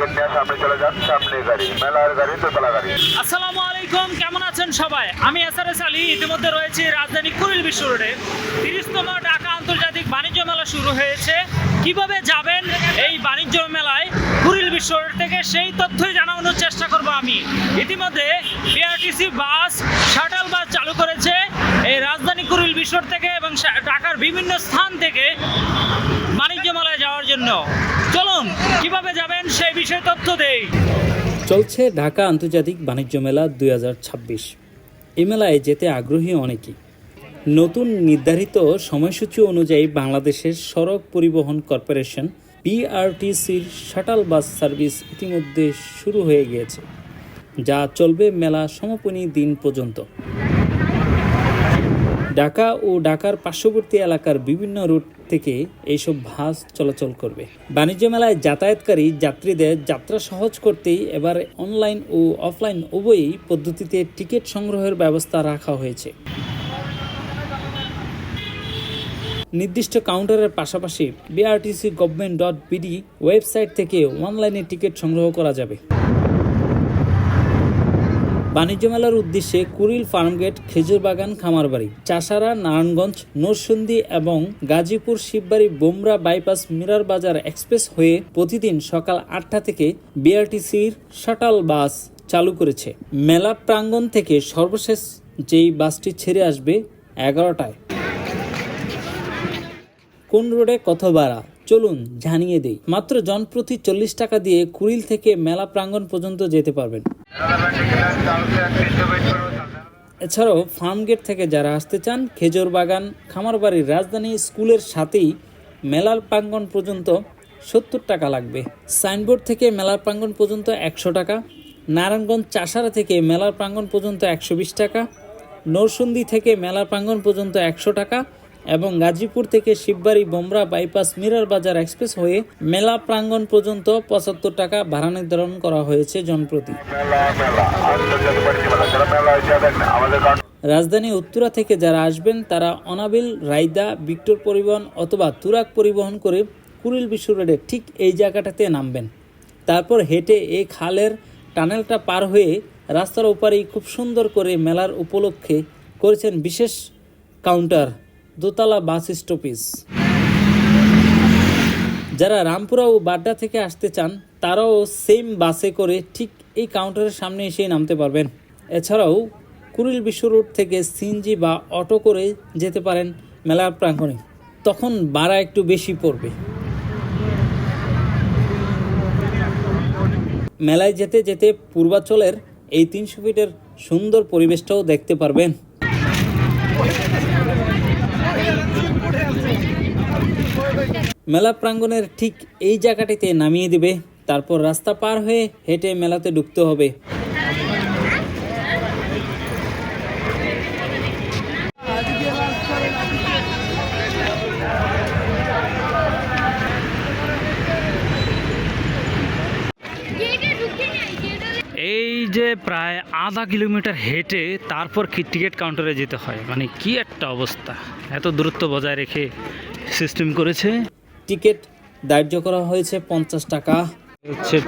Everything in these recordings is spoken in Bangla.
টিকিট নিয়ে সামনে চলে যান, সামনে গাড়ি, মেলার গাড়ি, দোতলা গাড়ি। আসসালামু আলাইকুম, কেমন আছেন সবাই? আমি এসআরএস আলী। ইতিমধ্যে রয়েছি রাজধানী কুড়িল বিশ্ব রোডে। 30তম ঢাকা আন্তর্জাতিক বাণিজ্য মেলা শুরু হয়েছে। কিভাবে যাবেন এই বাণিজ্য মেলায় কুড়িল বিশ্ব রোড থেকে, সেই তথ্যই জানানোর চেষ্টা করব আমি। ইতিমধ্যে বিআরটিসি বাস, শাটল বাস চালু করেছে এই রাজধানী কুড়িল বিশ্ব রোড থেকে এবং ঢাকার বিভিন্ন স্থান থেকে বাণিজ্য মেলায় যাওয়ার জন্য। চলুন কিভাবে যাবেন সেই বিষয়ে তথ্য দেই। চলছে ঢাকা আন্তর্জাতিক বাণিজ্য মেলা 2026। এই মেলায় যেতে আগ্রহী অনেকেই। নতুন নির্ধারিত সময়সূচি অনুযায়ী বাংলাদেশের সড়ক পরিবহন কর্পোরেশন বিআরটিসির শাটল বাস সার্ভিস ইতিমধ্যে শুরু হয়ে গিয়েছে, যা চলবে মেলা সমাপনী দিন পর্যন্ত। ঢাকা ও ঢাকার পার্শ্ববর্তী এলাকার বিভিন্ন রুট থেকে এইসব বাস চলাচল করবে। বাণিজ্য মেলায় যাতায়াতকারী যাত্রীদের যাত্রা সহজ করতেই এবার অনলাইন ও অফলাইন উভয়ই পদ্ধতিতে টিকিট সংগ্রহের ব্যবস্থা রাখা হয়েছে। নির্দিষ্ট কাউন্টারের পাশাপাশি brtcgovernment.bd ওয়েবসাইট থেকে অনলাইনে টিকিট সংগ্রহ করা যাবে। বাণিজ্য মেলার উদ্দেশ্যে কুড়িল ফার্মগেট, খেজুরবাগান, খামারবাড়ি, চাষারা, নারায়ণগঞ্জ, নরসিংদী এবং গাজীপুর শিববাড়ি বোমরা বাইপাস মিরার বাজার এক্সপ্রেস হয়ে প্রতিদিন সকাল 8টা থেকে বিআরটিসির শাটল বাস চালু করেছে। মেলা প্রাঙ্গণ থেকে সর্বশেষ যেই বাসটি ছেড়ে আসবে 11টায়। কোন রোডে কত ভাড়া চলুন জানিয়ে দেই। মাত্র জনপ্রতি 40 টাকা দিয়ে কুড়িল থেকে মেলা প্রাঙ্গণ পর্যন্ত যেতে পারবেন। এছাড়াও ফার্মগেট থেকে যারা আসতে চান, খেজুরবাগান, খামারবাড়ির রাজধানী স্কুলের সাথেই মেলার প্রাঙ্গণ পর্যন্ত 70 টাকা লাগবে। সাইনবোর্ড থেকে মেলার প্রাঙ্গণ পর্যন্ত 100 টাকা। নারায়ণগঞ্জ চাষারা থেকে মেলার প্রাঙ্গণ পর্যন্ত 120 টাকা। নরসিংদী থেকে মেলার প্রাঙ্গণ পর্যন্ত 100 টাকা এবং গাজীপুর থেকে শিববাড়ি বোমরা বাইপাস মিরার বাজার এক্সপ্রেস হয়ে মেলা প্রাঙ্গণ পর্যন্ত 75 টাকা ভাড়া নির্ধারণ করা হয়েছে জনপ্রতি। রাজধানী উত্তরা থেকে যারা আসবেন তারা অনাবিল, রায়দা, ভিক্টর পরিবহন অথবা তুরাগ পরিবহন করে কুড়িল বিশ্ব রোডে ঠিক এই জায়গাটাতে নামবেন। তারপর হেঁটে এই খালের টানেলটা পার হয়ে রাস্তার ওপারেই খুব সুন্দর করে মেলার উপলক্ষে করেছেন বিশেষ কাউন্টার, দোতলা বাস স্টপেজ। যারা রামপুরা ও বাড্ডা থেকে আসতে চান তারাও সেম বাসে করে ঠিক এই কাউন্টারের সামনে এসেই নামতে পারবেন। এছাড়াও কুড়িল বিশ্ব রোড থেকে সিএনজি বা অটো করে যেতে পারেন মেলার প্রাঙ্গণে, তখন ভাড়া একটু বেশি পড়বে। মেলায় যেতে যেতে পূর্বাঞ্চলের এই 300 ফিটের সুন্দর পরিবেশটাও দেখতে পারবেন। মেলা প্রাঙ্গণের ঠিক এই জায়গাটিতে নামিয়ে দিবে, তারপর রাস্তা পার হয়ে হেঁটে মেলাতে ঢুকতে হবে। এই যে প্রায় আধা কিলোমিটার হেঁটে তারপর টিকিট কাউন্টারে যেতে হয়, মানে কি একটা অবস্থা! এত দূরত্ব বজায় রেখে সিস্টেম করেছে। টিকিট ধার্য করা হয়েছে 50 টাকা।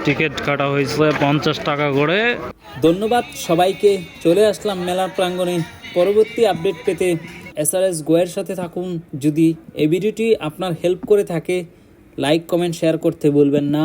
টিকিট কাটা হয়েছে 50 টাকা করে। ধন্যবাদ সবাইকে। চলে আসলাম মেলার প্রাঙ্গণে। পরবর্তী আপডেট পেতে এসআরএস গোয়ের সাথে থাকুন। যদি এই ভিডিওটি আপনার হেল্প করে থাকে, লাইক, কমেন্ট, শেয়ার করতে ভুলবেন না।